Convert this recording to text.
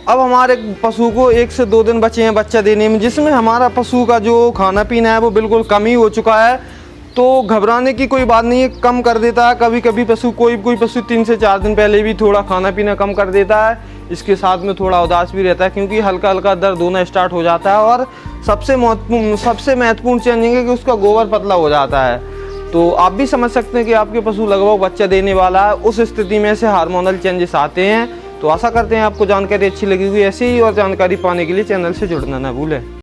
अब हमारे पशु को 1 से 2 दिन बचे हैं बच्चा देने में, जिसमें हमारा पशु का जो खाना पीना है वो बिल्कुल कम ही हो चुका है। तो घबराने की कोई बात नहीं है, कम कर देता है। कभी कभी पशु कोई पशु 3 से 4 दिन पहले भी थोड़ा खाना पीना कम कर देता है। इसके साथ में थोड़ा उदास भी रहता है, क्योंकि हल्का हल्का दर्द होना स्टार्ट हो जाता है। और सबसे महत्वपूर्ण चेंजिंग है कि उसका गोबर पतला हो जाता है। तो आप भी समझ सकते हैं कि आपके पशु लगभग बच्चा देने वाला है। उस स्थिति में से हार्मोनल चेंजेस आते हैं। तो आशा करते हैं आपको जानकारी अच्छी लगी होगी। ऐसी ही और जानकारी पाने के लिए चैनल से जुड़ना ना भूलें।